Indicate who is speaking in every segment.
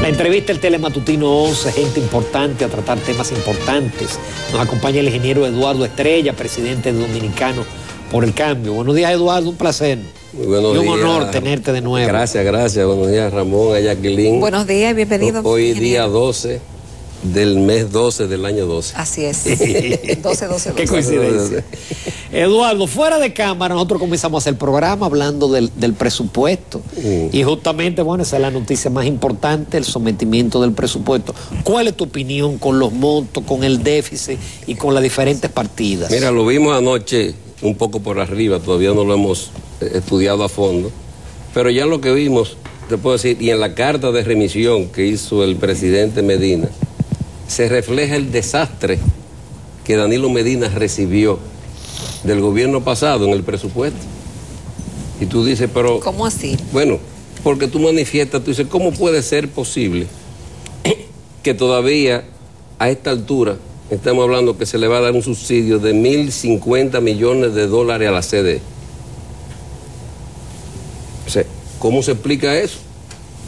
Speaker 1: Entrevista el Telematutino 11, gente importante a tratar temas importantes. Nos acompaña el ingeniero Eduardo Estrella, presidente de Dominicanos por el Cambio. Buenos días, Eduardo, un placer.
Speaker 2: Muy buenos días.
Speaker 1: Y un honor tenerte de nuevo.
Speaker 2: Gracias, gracias. Buenos días, Ramón, a Jacqueline.
Speaker 3: Buenos días, bienvenido.
Speaker 2: Hoy día 12 del mes 12 del año 12.
Speaker 3: Así es. 12.
Speaker 1: Qué coincidencia. Eduardo, fuera de cámara, nosotros comenzamos a hacer el programa hablando del presupuesto. Y justamente, bueno, esa es la noticia más importante, el sometimiento del presupuesto. ¿Cuál es tu opinión con los montos, con el déficit y con las diferentes partidas?
Speaker 2: Mira, lo vimos anoche un poco por arriba, todavía no lo hemos estudiado a fondo, pero ya lo que vimos, te puedo decir, y en la carta de remisión que hizo el presidente Medina, se refleja el desastre que Danilo Medina recibió del gobierno pasado en el presupuesto. Y tú dices, pero...
Speaker 3: ¿Cómo así?
Speaker 2: Bueno, porque tú manifiestas, tú dices, ¿cómo puede ser posible que todavía a esta altura estamos hablando que se le va a dar un subsidio de 1.050 millones de dólares a la CDE? O sea, ¿cómo se explica eso?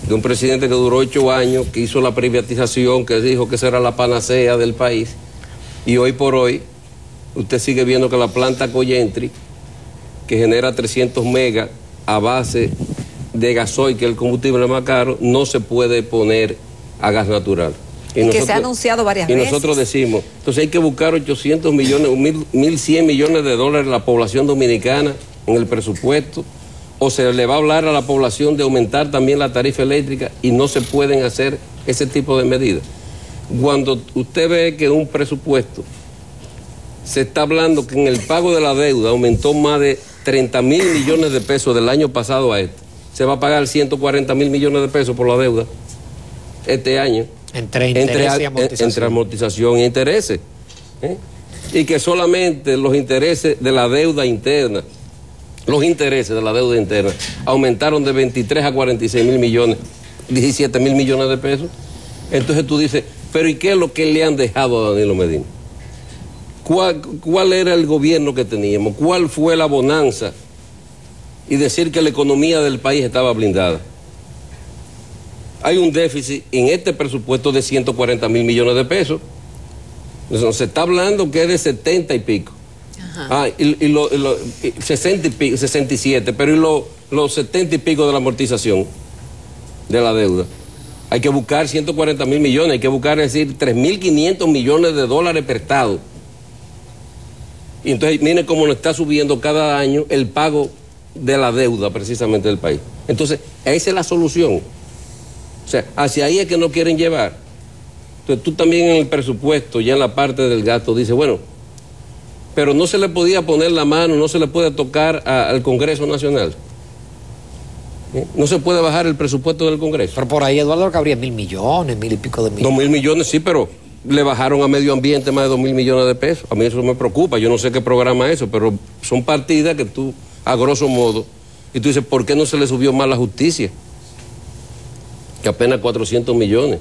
Speaker 2: De un presidente que duró 8 años, que hizo la privatización, que dijo que esa era la panacea del país, y hoy por hoy usted sigue viendo que la planta Coyentri, que genera 300 megas a base de gasoil, que es el combustible más caro, no se puede poner a gas natural.
Speaker 3: Y que se ha anunciado varias veces.
Speaker 2: Y nosotros decimos, entonces hay que buscar 800 millones, 1.100 millones de dólares a la población dominicana en el presupuesto, o se le va a hablar a la población de aumentar también la tarifa eléctrica y no se pueden hacer ese tipo de medidas. Cuando usted ve que un presupuesto se está hablando que en el pago de la deuda aumentó más de 30.000 millones de pesos del año pasado a este, se va a pagar 140.000 millones de pesos por la deuda este año.
Speaker 1: Entre interés y amortización.
Speaker 2: Entre amortización e intereses. Y que solamente los intereses de la deuda interna, aumentaron de 23 a 46.000 millones, 17.000 millones de pesos. Entonces tú dices, pero ¿y qué es lo que le han dejado a Danilo Medina? ¿Cuál era el gobierno que teníamos? ¿Cuál fue la bonanza? Y decir que la economía del país estaba blindada. Hay un déficit en este presupuesto de 140.000 millones de pesos. Entonces, se está hablando que es de 70 y pico. Ajá. 60 y pico, 67, pero y los 70 y pico de la amortización de la deuda. Hay que buscar 140.000 millones, hay que buscar, es decir, 3.500 millones de dólares prestados. Y entonces, miren cómo nos está subiendo cada año el pago de la deuda precisamente del país. Entonces, esa es la solución. O sea, hacia ahí es que no quieren llevar. Entonces, tú también en el presupuesto, ya en la parte del gasto, dices, bueno, pero no se le podía poner la mano, no se le puede tocar al Congreso Nacional. No se puede bajar el presupuesto del Congreso.
Speaker 1: Pero por ahí, Eduardo, que habría 1.000 millones, 1.000 y pico de millones.
Speaker 2: 2.000 millones, sí, pero le bajaron a medio ambiente más de 2.000 millones de pesos. A mí eso me preocupa, yo no sé qué programa es eso, pero son partidas que tú, a grosso modo, y tú dices, ¿por qué no se le subió más la justicia? Que apenas 400 millones.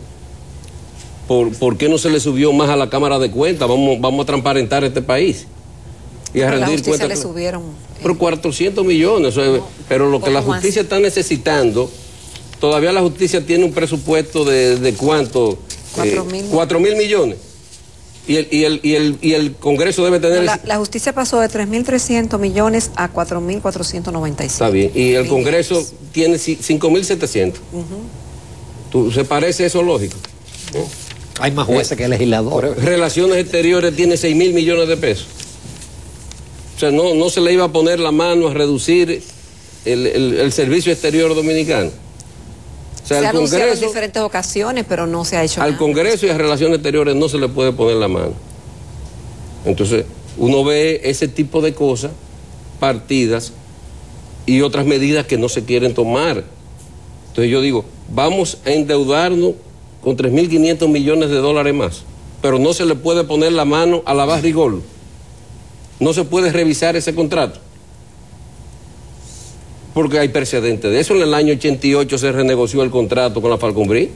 Speaker 2: ¿Por qué no se le subió más a la Cámara de Cuentas? Vamos a transparentar este país. Y a rendir cuentas.
Speaker 3: Le subieron.
Speaker 2: Por 400 millones. Pero lo que la justicia está necesitando, todavía la justicia tiene un presupuesto de ¿cuánto? 4.000 millones. Y el Congreso debe tener...
Speaker 3: La justicia pasó de 3.300 millones a 4.495.
Speaker 2: Está bien. Y el Congreso tiene 5.700. ¿Se parece eso lógico?
Speaker 1: Hay más jueces que legisladores.
Speaker 2: Relaciones Exteriores tiene 6.000 millones de pesos. O sea, no se le iba a poner la mano a reducir el servicio exterior dominicano. O sea,
Speaker 3: se ha anunciado en diferentes ocasiones, pero no se ha hecho nada.
Speaker 2: Al Congreso y a Relaciones Exteriores no se le puede poner la mano. Entonces, uno ve ese tipo de cosas, partidas y otras medidas que no se quieren tomar. Entonces yo digo, vamos a endeudarnos con 3.500 millones de dólares más, pero no se le puede poner la mano a la Barrigol. No se puede revisar ese contrato, porque hay precedentes de eso. En el año 88 se renegoció el contrato con la Falconbrí.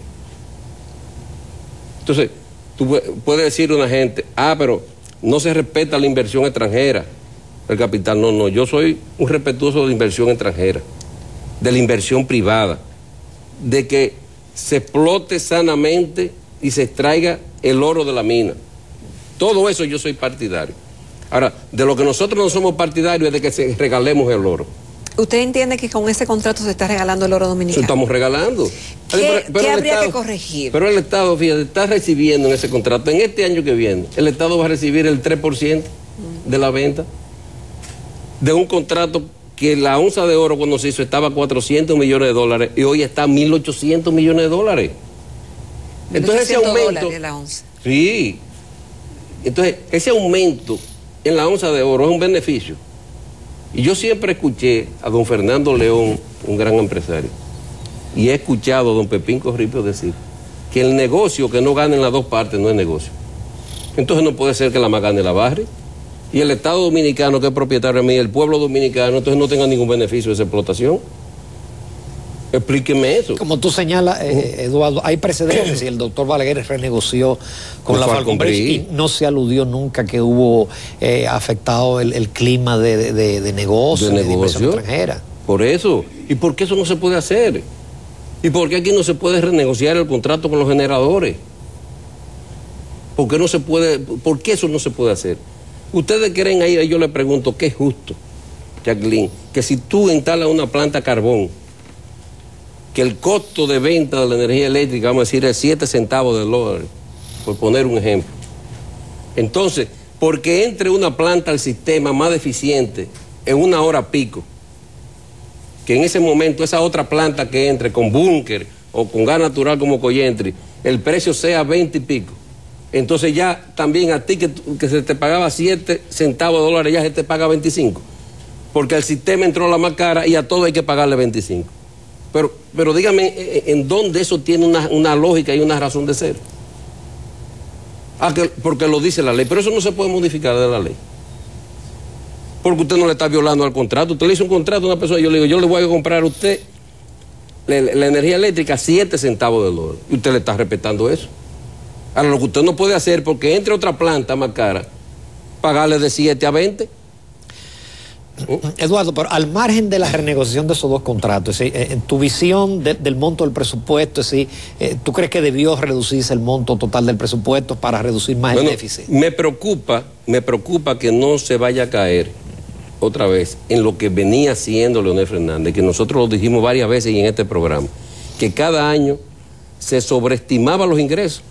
Speaker 2: Entonces, tú puedes decir a una gente, pero no se respeta la inversión extranjera, el capital. No, yo soy un respetuoso de la inversión extranjera, de la inversión privada, de que se explote sanamente y se extraiga el oro de la mina. Todo eso yo soy partidario. Ahora, de lo que nosotros no somos partidarios es de que se regalemos el oro.
Speaker 3: ¿Usted entiende que con ese contrato se está regalando el oro dominicano?
Speaker 2: Eso estamos regalando.
Speaker 3: ¿Qué habría que corregir?
Speaker 2: Pero el Estado, fíjate, está recibiendo en ese contrato, en este año que viene, el Estado va a recibir el 3% de la venta de un contrato que la onza de oro cuando se hizo estaba a 400 millones de dólares y hoy está a 1.800 millones de dólares. Entonces ese aumento...
Speaker 3: la onza.
Speaker 2: Sí. Entonces ese aumento en la onza de oro es un beneficio. Y yo siempre escuché a don Fernando León, un gran empresario, y he escuchado a don Pepín Corripio decir que el negocio que no gane en las dos partes no es negocio. Entonces no puede ser que la más gane la barre y el Estado dominicano, que es propietario de mí, el pueblo dominicano, entonces no tenga ningún beneficio de esa explotación. Explíqueme eso.
Speaker 1: Como tú señalas, Eduardo, hay precedentes y el doctor Balaguer renegoció con la Falcon Bridge y no se aludió nunca que hubo afectado el clima de negocio, de inversión extranjera.
Speaker 2: Por eso. ¿Y por qué eso no se puede hacer? ¿Y por qué aquí no se puede renegociar el contrato con los generadores? ¿Por qué no se puede? ¿Por qué eso no se puede hacer? Ustedes creen ahí, yo le pregunto, ¿qué es justo, Jacqueline? Que si tú instalas una planta carbón, que el costo de venta de la energía eléctrica, vamos a decir, es 7 centavos de dólar, por poner un ejemplo. Entonces, porque entre una planta al sistema más deficiente en una hora pico, que en ese momento esa otra planta que entre con búnker o con gas natural como Coyentri, el precio sea 20 y pico. Entonces ya también a ti que se te pagaba 7 centavos de dólares, ya se te paga 25. Porque el sistema entró a la más cara y a todo hay que pagarle 25. Pero dígame, ¿en dónde eso tiene una lógica y una razón de ser? Porque lo dice la ley, pero eso no se puede modificar de la ley. Porque usted no le está violando al contrato. Usted le hizo un contrato a una persona y yo le digo, yo le voy a comprar a usted la energía eléctrica a 7 centavos de dólar. Y usted le está respetando eso. Ahora, lo que usted no puede hacer, porque entre otra planta más cara, pagarle de 7 a 20.
Speaker 1: Eduardo, pero al margen de la renegociación de esos dos contratos, en tu visión del monto del presupuesto, ¿tú crees que debió reducirse el monto total del presupuesto para reducir más el déficit? Me
Speaker 2: preocupa que no se vaya a caer otra vez en lo que venía haciendo Leonel Fernández, que nosotros lo dijimos varias veces en este programa, que cada año se sobreestimaba los ingresos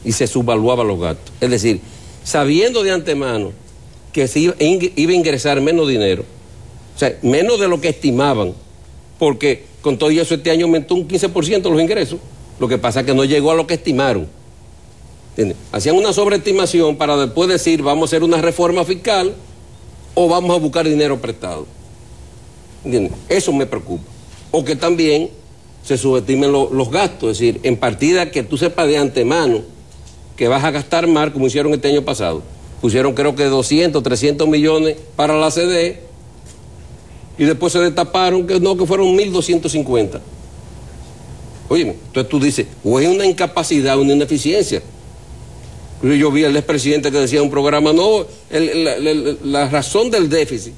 Speaker 2: y se subvaluaba los gastos. Es decir, sabiendo de antemano que se iba a ingresar menos dinero, o sea, menos de lo que estimaban, porque con todo eso este año aumentó un 15% los ingresos. Lo que pasa es que no llegó a lo que estimaron. ¿Entiendes? Hacían una sobreestimación para después decir vamos a hacer una reforma fiscal o vamos a buscar dinero prestado. ¿Entiendes? Eso me preocupa. O que también se subestimen los gastos, es decir, en partida que tú sepas de antemano que vas a gastar más, como hicieron este año pasado. Pusieron creo que 200, 300 millones para la CDE y después se destaparon que no, que fueron 1.250. Oye, entonces tú dices, o es una incapacidad, una ineficiencia. Yo vi al expresidente que decía en un programa, no, la razón del déficit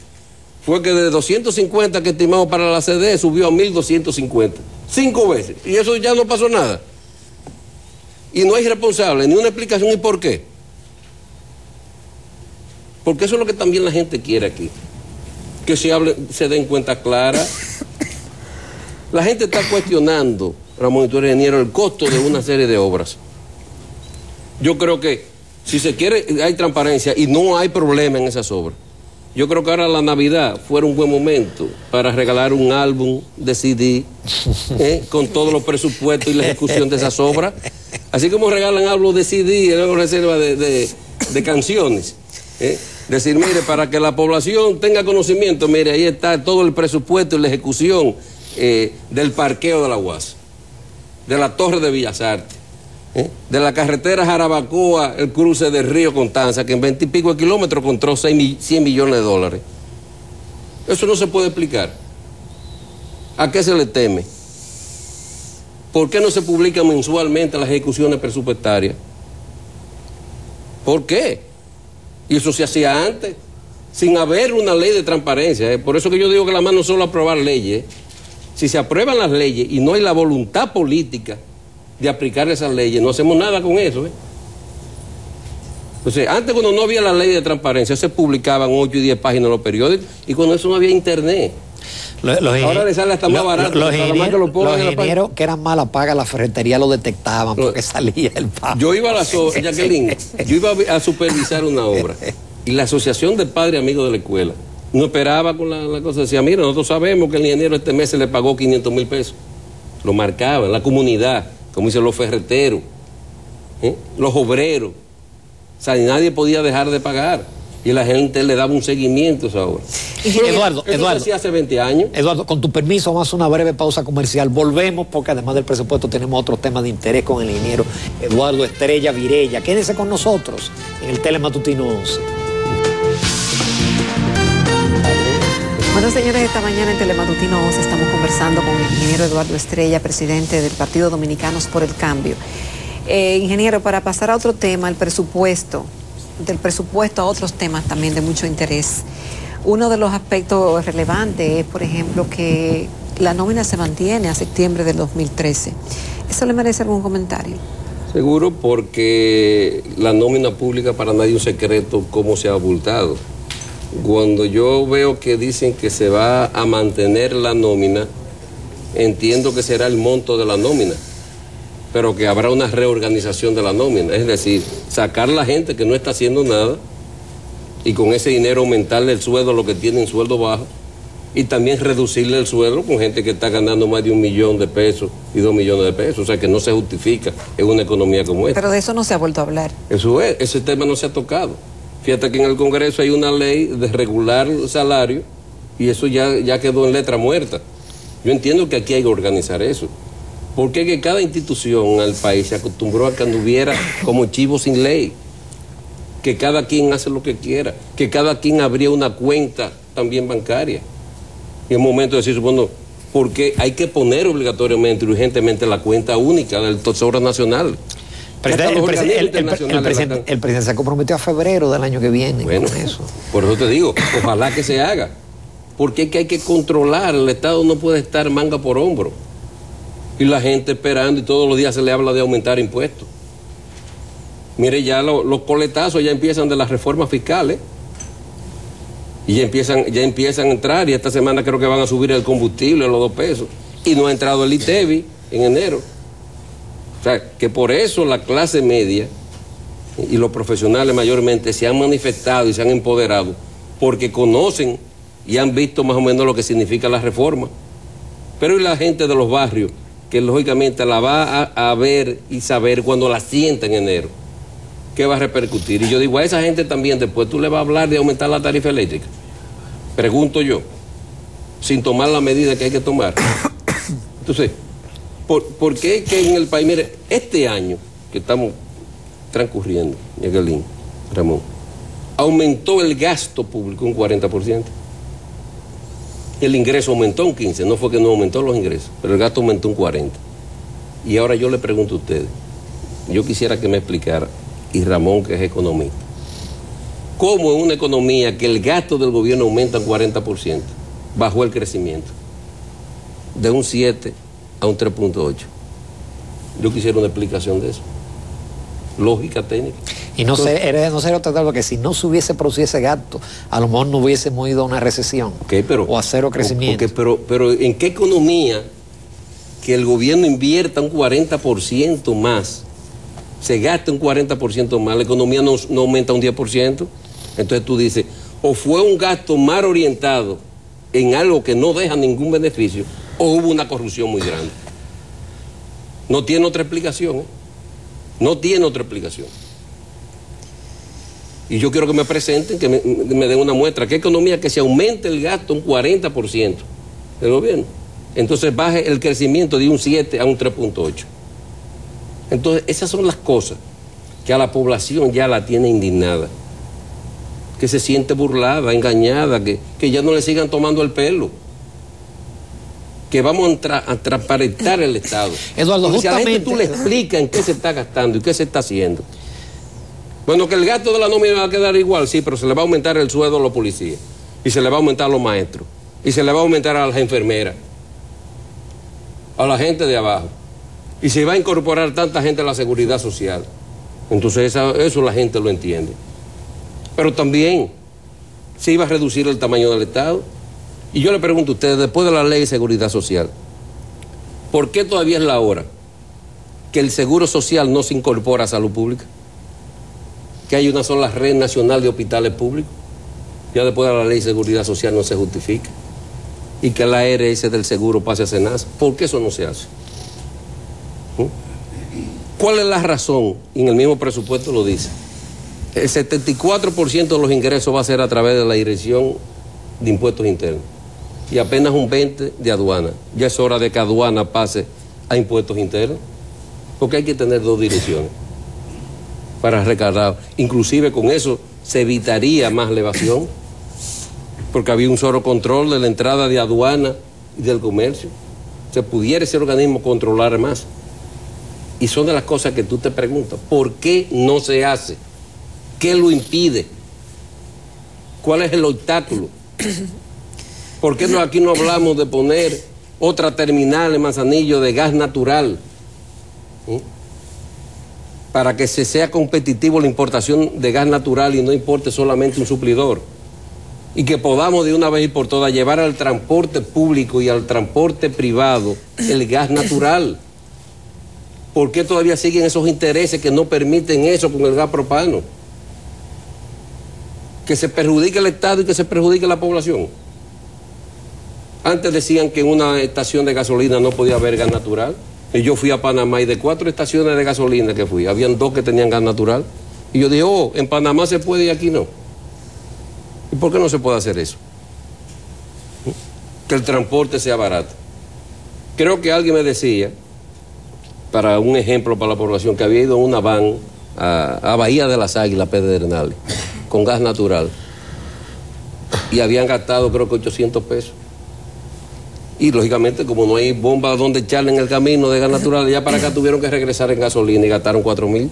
Speaker 2: fue que de 250 que estimamos para la CDE subió a 1.250. 5 veces. Y eso ya no pasó nada. Y no hay responsable, ni una explicación, ¿y por qué? Porque eso es lo que también la gente quiere aquí. Que se den cuenta clara. La gente está cuestionando, Ramón, y tú eres ingeniero, el costo de una serie de obras. Yo creo que si se quiere, hay transparencia y no hay problema en esas obras. Yo creo que ahora la Navidad fuera un buen momento para regalar un álbum de CD con todos los presupuestos y la ejecución de esas obras. Así como regalan álbum de CD, luego reserva de canciones. Decir, mire, para que la población tenga conocimiento, mire, ahí está todo el presupuesto y la ejecución del parqueo de la UAS, de la Torre de Bellas Artes, de la carretera Jarabacoa, el cruce del río Constanza, que en 20 y pico de kilómetros encontró 100 millones de dólares. Eso no se puede explicar. ¿A qué se le teme? ¿Por qué no se publican mensualmente las ejecuciones presupuestarias? ¿Por qué? Y eso se hacía antes, sin haber una ley de transparencia. Por eso que yo digo que la mano no es solo aprobar leyes, Si se aprueban las leyes y no hay la voluntad política de aplicar esas leyes, no hacemos nada con eso. Entonces, antes cuando no había la ley de transparencia, se publicaban 8 y 10 páginas en los periódicos y cuando eso no había internet. Ahora le sale hasta más barato.
Speaker 1: Los ingenieros que eran mala paga, la ferretería lo detectaban porque salía el pago.
Speaker 2: Yo iba a la Jacqueline, yo iba a supervisar una obra y la asociación de padres amigos de la escuela no esperaba con la cosa, decía, mira, nosotros sabemos que el ingeniero este mes se le pagó 500,000 pesos. Lo marcaban, la comunidad, como dicen los ferreteros, los obreros. O sea, nadie podía dejar de pagar. Y la gente le daba un seguimiento a esa obra.
Speaker 1: Eduardo,
Speaker 2: eso decía hace 20 años.
Speaker 1: Eduardo, con tu permiso, vamos a una breve pausa comercial. Volvemos porque además del presupuesto tenemos otros temas de interés con el ingeniero Eduardo Estrella Virella. Quédense con nosotros en el Telematutino 11.
Speaker 3: Bueno, señores, esta mañana en Telematutino 11 estamos conversando con el ingeniero Eduardo Estrella, presidente del Partido Dominicanos por el Cambio. Ingeniero, para pasar a otro tema, el presupuesto, del presupuesto a otros temas también de mucho interés. Uno de los aspectos relevantes es, por ejemplo, que la nómina se mantiene a septiembre del 2013. ¿Eso le merece algún comentario?
Speaker 2: Seguro, porque la nómina pública para nadie es un secreto cómo se ha abultado. Cuando yo veo que dicen que se va a mantener la nómina, entiendo que será el monto de la nómina, pero que habrá una reorganización de la nómina, es decir, sacar la gente que no está haciendo nada y con ese dinero aumentarle el sueldo a los que tienen sueldo bajo y también reducirle el sueldo con gente que está ganando más de 1 millón de pesos y 2 millones de pesos, o sea que no se justifica en una economía como esta.
Speaker 3: Pero de eso no se ha vuelto a hablar.
Speaker 2: Eso es, ese tema no se ha tocado. Fíjate que en el Congreso hay una ley de regular el salario y eso ya quedó en letra muerta. Yo entiendo que aquí hay que organizar eso. Porque que cada institución al país se acostumbró a que anduviera como chivo sin ley, que cada quien hace lo que quiera, que cada quien abría una cuenta también bancaria. Y es momento de decir, bueno, porque hay que poner obligatoriamente, urgentemente, la cuenta única del Tesoro Nacional.
Speaker 1: El presidente se comprometió a febrero del año que viene.
Speaker 2: Bueno, con eso. Por eso te digo, ojalá que se haga. Porque es que hay que controlar, el Estado no puede estar manga por hombro. Y la gente esperando y todos los días se le habla de aumentar impuestos. Mire, ya los coletazos ya empiezan de las reformas fiscales y ya empiezan a entrar y esta semana creo que van a subir el combustible a los 2 pesos y no ha entrado el ITEVI en enero. O sea, que por eso la clase media y los profesionales mayormente se han manifestado y se han empoderado porque conocen y han visto más o menos lo que significa la reforma. Pero y la gente de los barrios, que lógicamente la va a ver y saber cuando la sienta en enero, ¿qué va a repercutir? Y yo digo, a esa gente también después tú le vas a hablar de aumentar la tarifa eléctrica. Pregunto yo, sin tomar la medida que hay que tomar. Entonces, ¿por qué es que en el país, mire, este año que estamos transcurriendo, Jacqueline, Ramón, aumentó el gasto público un 40%? El ingreso aumentó un 15%, no fue que no aumentó los ingresos, pero el gasto aumentó un 40%. Y ahora yo le pregunto a ustedes, yo quisiera que me explicara, y Ramón que es economista, ¿cómo en una economía que el gasto del gobierno aumenta un 40%, bajó el crecimiento? De un 7 a un 3.8. Yo quisiera una explicación de eso. Lógica técnica.
Speaker 1: Y no sería tratado porque si no se hubiese producido ese gasto, a lo mejor no hubiésemos ido a una recesión o a cero crecimiento.
Speaker 2: Pero ¿en qué economía que el gobierno invierta un 40% más, se gasta un 40% más, la economía no aumenta un 10%? Entonces tú dices, o fue un gasto mal orientado en algo que no deja ningún beneficio, o hubo una corrupción muy grande. No tiene otra explicación, ¿eh? No tiene otra explicación. Y yo quiero que me presenten, que me den una muestra. ¿Qué economía que se aumente el gasto un 40% del gobierno? Entonces baje el crecimiento de un 7 a un 3.8. Entonces esas son las cosas que a la población ya la tiene indignada, que se siente burlada, engañada, que ya no le sigan tomando el pelo, que vamos a transparentar el Estado.
Speaker 1: Eduardo,
Speaker 2: porque si a la gente
Speaker 1: justamente
Speaker 2: tú le explicas en qué se está gastando y qué se está haciendo. Bueno, que el gasto de la nómina va a quedar igual, sí, pero se le va a aumentar el sueldo a los policías, y se le va a aumentar a los maestros, y se le va a aumentar a las enfermeras. a la gente de abajo. Y se va a incorporar tanta gente a la seguridad social. Entonces eso la gente lo entiende. Pero también se iba a reducir el tamaño del Estado. Y yo le pregunto a ustedes, después de la ley de seguridad social, ¿por qué todavía es la hora que el seguro social no se incorpora a salud pública? Que hay una sola red nacional de hospitales públicos. Ya después de la ley de seguridad social no se justifica. Y que la ARS del seguro pase a SENASA. ¿Por qué eso no se hace? ¿Cuál es la razón? Y en el mismo presupuesto lo dice. El 74% de los ingresos va a ser a través de la Dirección de Impuestos Internos. Y apenas un 20% de aduana. Ya es hora de que aduana pase a impuestos internos. Porque hay que tener dos direcciones para recaudar. Inclusive con eso se evitaría más la evasión. Porque había un solo control de la entrada de aduana y del comercio. Se pudiera ese organismo controlar más. Y son de las cosas que tú te preguntas, ¿por qué no se hace? ¿Qué lo impide? ¿Cuál es el obstáculo? ¿Por qué aquí no hablamos de poner otra terminal en Manzanillo de gas natural? Para que se sea competitivo la importación de gas natural y no importe solamente un suplidor. Y que podamos de una vez y por todas llevar al transporte público y al transporte privado el gas natural. ¿Por qué todavía siguen esos intereses que no permiten eso con el gas propano? Que se perjudique el Estado y que se perjudique la población. Antes decían que en una estación de gasolina no podía haber gas natural. Y yo fui a Panamá y de 4 estaciones de gasolina que fui, habían 2 que tenían gas natural. Y yo dije, oh, en Panamá se puede y aquí no. ¿Y por qué no se puede hacer eso? Que el transporte sea barato. Creo que alguien me decía, para un ejemplo para la población, que había ido en una van a Bahía de las Águilas, Pedernales, con gas natural. Y habían gastado creo que 800 pesos. Y lógicamente, como no hay bombas donde echarle en el camino de gas natural, ya para acá tuvieron que regresar en gasolina y gastaron 4,000.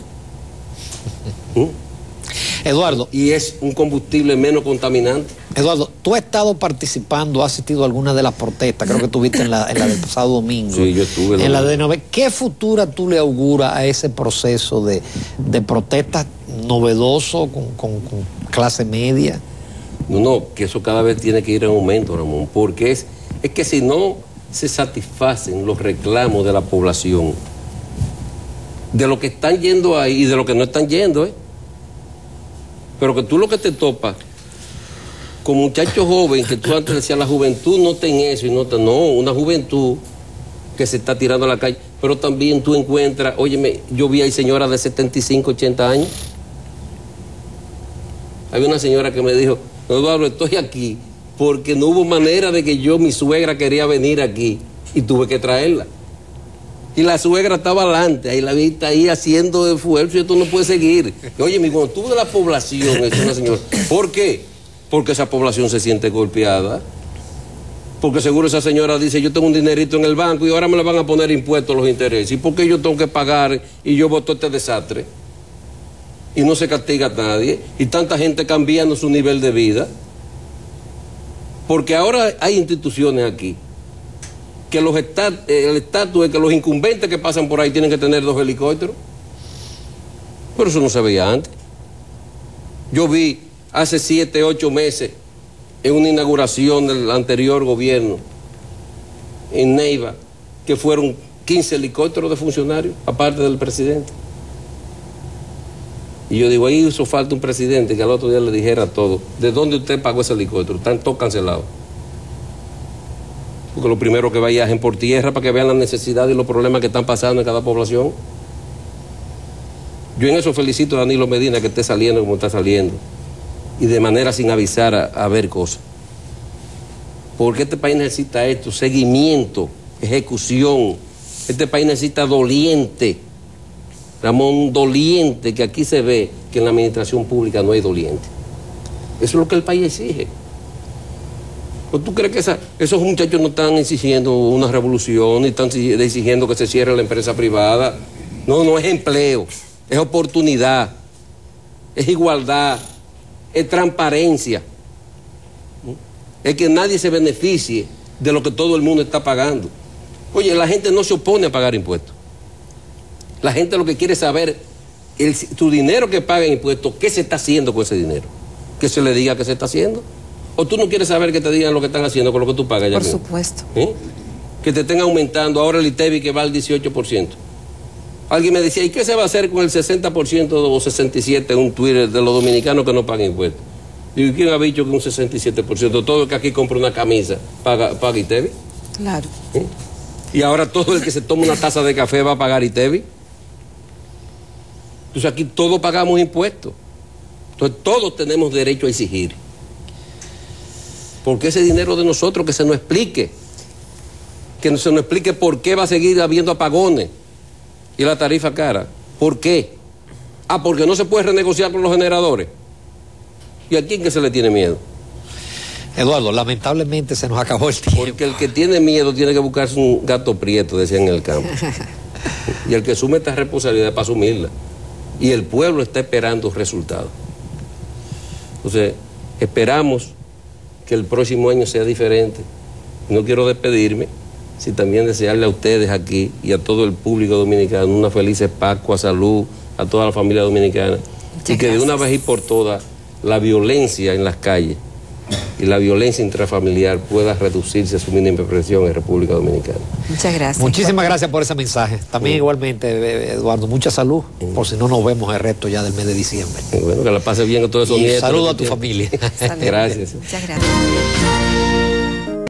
Speaker 1: Eduardo.
Speaker 2: Y es un combustible menos contaminante.
Speaker 1: Eduardo, tú has estado participando, has asistido a alguna de las protestas, creo que estuviste en la del pasado domingo.
Speaker 2: Sí, yo estuve.
Speaker 1: En la de Nove. ¿Qué futura tú le auguras a ese proceso de protestas novedoso con clase media?
Speaker 2: No, que eso cada vez tiene que ir en aumento, Ramón, porque es que si no se satisfacen los reclamos de la población, de lo que están yendo ahí y de lo que no están yendo, pero que tú lo que te topas con muchachos jóvenes, que tú antes decías, la juventud no ten eso y no, una juventud que se está tirando a la calle, pero también tú encuentras, óyeme, yo vi ahí señoras de 75, 80 años. Había una señora que me dijo, Eduardo, estoy aquí porque no hubo manera de que mi suegra quería venir aquí y tuve que traerla. Y la suegra estaba adelante, ahí la vista ahí haciendo esfuerzo y esto no puede seguir. Oye, cuando tú de la población, es una señora, ¿por qué? Porque esa población se siente golpeada. Porque seguro esa señora dice, yo tengo un dinerito en el banco y ahora me le van a poner impuestos los intereses. ¿Y por qué yo tengo que pagar y yo voto este desastre? Y no se castiga a nadie. Y tanta gente cambiando su nivel de vida. Porque ahora hay instituciones aquí que el estatus es que los incumbentes que pasan por ahí tienen que tener 2 helicópteros. Pero eso no se veía antes. Yo vi hace 7, 8 meses en una inauguración del anterior gobierno en Neiva que fueron 15 helicópteros de funcionarios, aparte del presidente. Y yo digo, ahí hizo falta un presidente que al otro día le dijera a todos, ¿de dónde usted pagó ese helicóptero? Están todos cancelados. Porque lo primero que viajen por tierra para que vean las necesidades y los problemas que están pasando en cada población. Yo en eso felicito a Danilo Medina que esté saliendo como está saliendo. Y de manera sin avisar a ver cosas. Porque este país necesita esto, seguimiento, ejecución. Este país necesita doliente. Ramón, doliente, que aquí se ve que en la administración pública no hay doliente. Eso es lo que el país exige. ¿O tú crees que esos muchachos no están exigiendo una revolución, ni están exigiendo que se cierre la empresa privada? No es empleo, es oportunidad, es igualdad, es transparencia. Es que nadie se beneficie de lo que todo el mundo está pagando. Oye, la gente no se opone a pagar impuestos. La gente lo que quiere es saber, tu dinero que paga en impuestos, ¿qué se está haciendo con ese dinero? Que se le diga qué se está haciendo. ¿O tú no quieres saber que te digan lo que están haciendo con lo que tú pagas?
Speaker 3: Por supuesto.
Speaker 2: Que te estén aumentando ahora el ITEVI que va al 18%. Alguien me decía, ¿y qué se va a hacer con el 60% o 67% en un Twitter de los dominicanos que no pagan impuestos? Digo, ¿quién ha dicho que un 67%? Todo el que aquí compra una camisa paga ITEVI.
Speaker 3: Claro.
Speaker 2: Y ahora todo el que se toma una taza de café va a pagar ITEVI. Entonces aquí todos pagamos impuestos. Entonces todos tenemos derecho a exigir. Porque ese dinero de nosotros, que se nos explique. Que se nos explique por qué va a seguir habiendo apagones y la tarifa cara. ¿Por qué? Porque no se puede renegociar con los generadores. ¿Y a quién que se le tiene miedo?
Speaker 1: Eduardo, lamentablemente se nos acabó el tiempo.
Speaker 2: Porque el que tiene miedo tiene que buscarse un gato prieto, decían en el campo. Y el que asume esta responsabilidad para asumirla. Y el pueblo está esperando resultados. Entonces, esperamos que el próximo año sea diferente. No quiero despedirme, sin también desearle a ustedes aquí y a todo el público dominicano una feliz Pascua, salud, a toda la familia dominicana.
Speaker 3: Muchas
Speaker 2: y que
Speaker 3: gracias.
Speaker 2: de una vez y por todas la violencia en las calles y la violencia intrafamiliar pueda reducirse a su mínima expresión en República Dominicana.
Speaker 3: Muchas gracias.
Speaker 1: Muchísimas gracias por ese mensaje. También igualmente, Eduardo, mucha salud, por si no nos vemos el resto ya del mes de diciembre.
Speaker 2: Bueno, que la pase bien con todos esos
Speaker 1: Y
Speaker 2: nietos.
Speaker 1: saludo a tu familia.
Speaker 3: Saludos.
Speaker 2: Gracias.
Speaker 3: Muchas gracias.